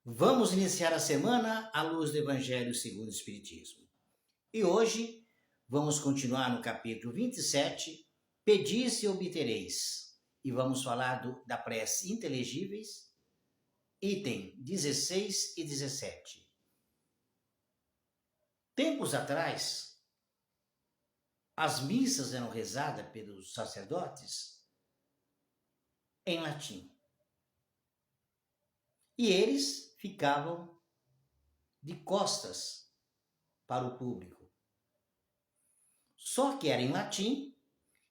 Vamos iniciar a semana à luz do Evangelho segundo o Espiritismo. E hoje vamos continuar no capítulo 27, Pedis e obtereis. E vamos falar da prece inteligíveis, item 16 e 17. Tempos atrás, as missas eram rezadas pelos sacerdotes em latim. E eles ficavam de costas para o público. Só que era em latim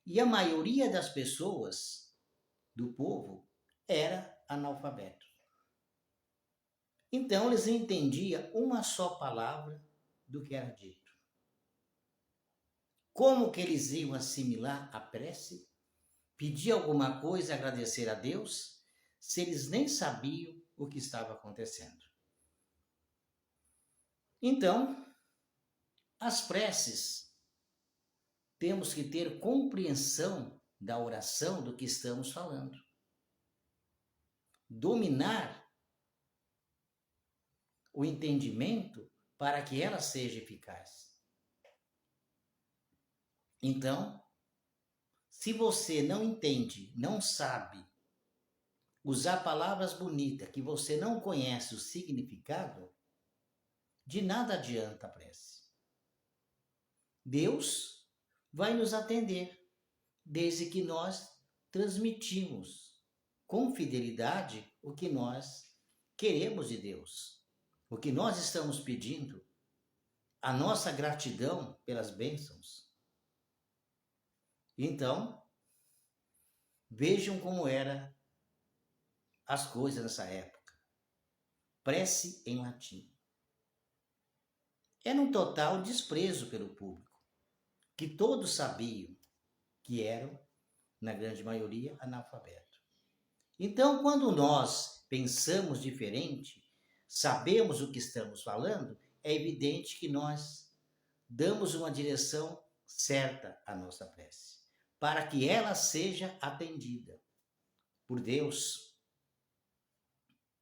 e a maioria das pessoas do povo era analfabeto. Então eles entendiam uma só palavra do que era dito. Como que eles iam assimilar a prece? Pedir alguma coisa, agradecer a Deus, se eles nem sabiam o que estava acontecendo? Então, as preces, temos que ter compreensão da oração do que estamos falando. Dominar o entendimento para que ela seja eficaz. Então, se você não entende, não sabe usar palavras bonitas, que você não conhece o significado, de nada adianta a prece. Deus vai nos atender, desde que nós transmitimos com fidelidade o que nós queremos de Deus, o que nós estamos pedindo, a nossa gratidão pelas bênçãos. Então, vejam como eram as coisas nessa época. Prece em latim. Era um total desprezo pelo público, que todos sabiam que eram, na grande maioria, analfabetos. Então, quando nós pensamos diferente, sabemos o que estamos falando, é evidente que nós damos uma direção certa à nossa prece, para que ela seja atendida por Deus.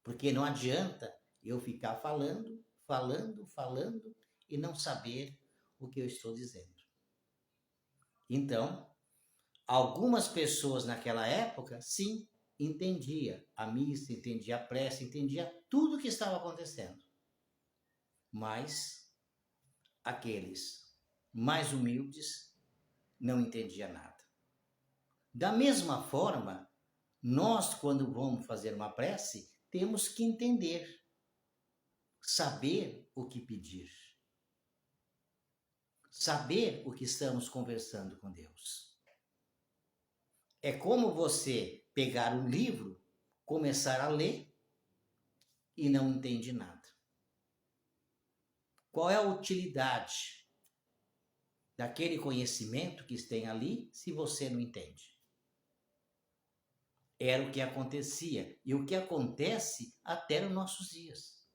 Porque não adianta eu ficar falando e não saber o que eu estou dizendo. Então, algumas pessoas naquela época, sim, entendia a missa, entendia a prece, entendia tudo o que estava acontecendo. Mas aqueles mais humildes não entendiam nada. Da mesma forma, nós, quando vamos fazer uma prece, temos que entender, saber o que pedir, saber o que estamos conversando com Deus. É como você pegar um livro, começar a ler e não entende nada. Qual é a utilidade daquele conhecimento que tem ali se você não entende? Era o que acontecia e o que acontece até nos nossos dias.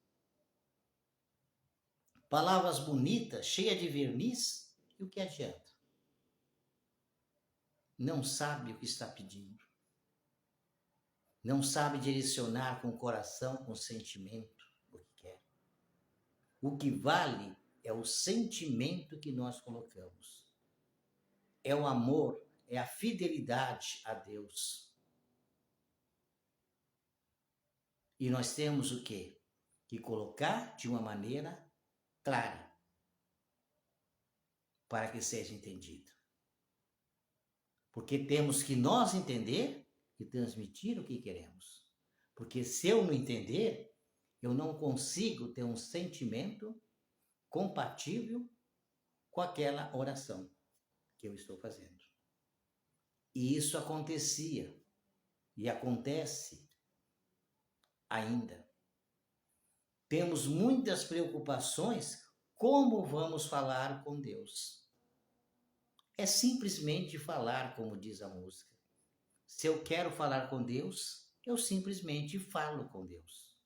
Palavras bonitas, cheias de verniz, e o que adianta? Não sabe o que está pedindo. Não sabe direcionar com o coração, com o sentimento, o que quer. O que vale é o sentimento que nós colocamos. É o amor, é a fidelidade a Deus. E nós temos o quê? Que colocar de uma maneira clara, para que seja entendido. Porque temos que nós entender e transmitir o que queremos. Porque se eu não entender, eu não consigo ter um sentimento compatível com aquela oração que eu estou fazendo. E isso acontecia e acontece ainda. Temos muitas preocupações como vamos falar com Deus. É simplesmente falar, como diz a música. Se eu quero falar com Deus, eu simplesmente falo com Deus.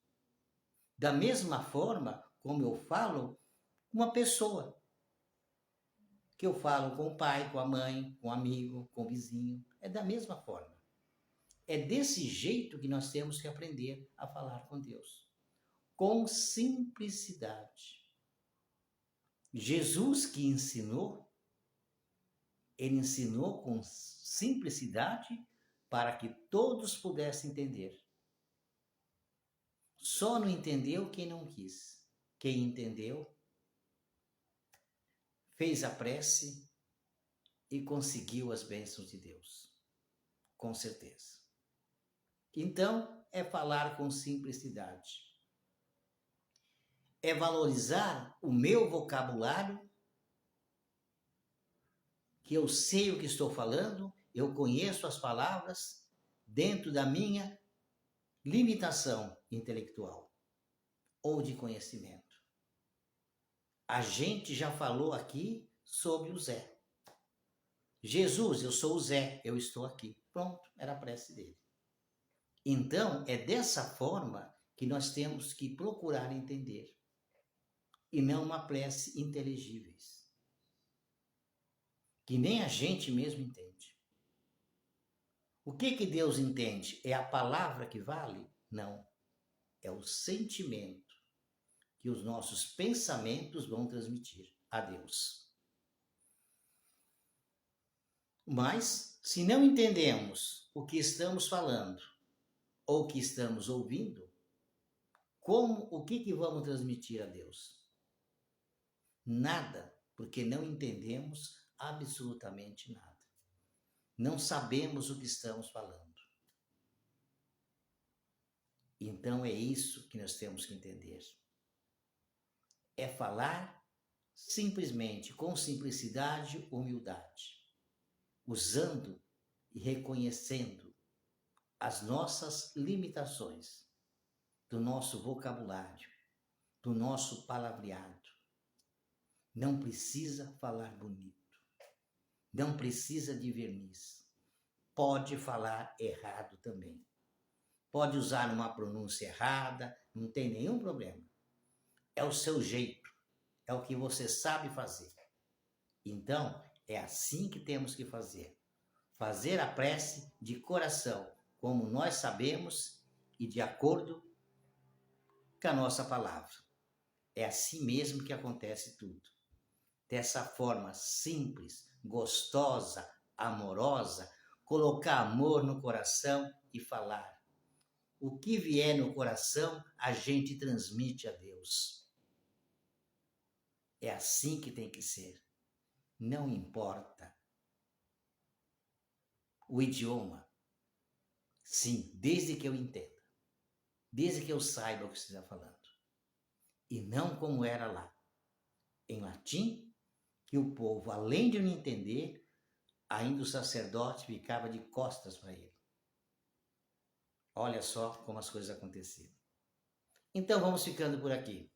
Da mesma forma como eu falo com uma pessoa. Que eu falo com o pai, com a mãe, com o amigo, com o vizinho. É da mesma forma. É desse jeito que nós temos que aprender a falar com Deus. com simplicidade. Jesus que ensinou, ele ensinou com simplicidade para que todos pudessem entender. Só não entendeu quem não quis. Quem entendeu, fez a prece e conseguiu as bênçãos de Deus. Com certeza. Então, é falar com simplicidade. É valorizar o meu vocabulário, que eu sei o que estou falando, eu conheço as palavras dentro da minha limitação intelectual ou de conhecimento. A gente já falou aqui sobre o Zé. Jesus, eu sou o Zé, eu estou aqui. Pronto, era a prece dele. Então, é dessa forma que nós temos que procurar entender. E não uma prece inteligíveis. Que nem a gente mesmo entende. O que Deus entende? É a palavra que vale? Não. É o sentimento que os nossos pensamentos vão transmitir a Deus. Mas, se não entendemos o que estamos falando ou o que estamos ouvindo, o que vamos transmitir a Deus? Nada, porque não entendemos absolutamente nada. Não sabemos o que estamos falando. Então é isso que nós temos que entender. É falar simplesmente, com simplicidade, humildade, usando e reconhecendo as nossas limitações do nosso vocabulário, do nosso palavreado. Não precisa falar bonito, não precisa de verniz. Pode falar errado também. Pode usar uma pronúncia errada, não tem nenhum problema. É o seu jeito, é o que você sabe fazer. Então, é assim que temos que fazer. Fazer a prece de coração, como nós sabemos e de acordo com a nossa palavra. É assim mesmo que acontece tudo. Dessa forma simples, gostosa, amorosa, colocar amor no coração e falar. O que vier no coração, a gente transmite a Deus. É assim que tem que ser. Não importa o idioma. Sim, desde que eu entenda. Desde que eu saiba o que você está falando. E não como era lá. Em latim, que o povo, além de não entender, ainda o sacerdote ficava de costas para ele. Olha só como as coisas aconteciam. Então vamos ficando por aqui.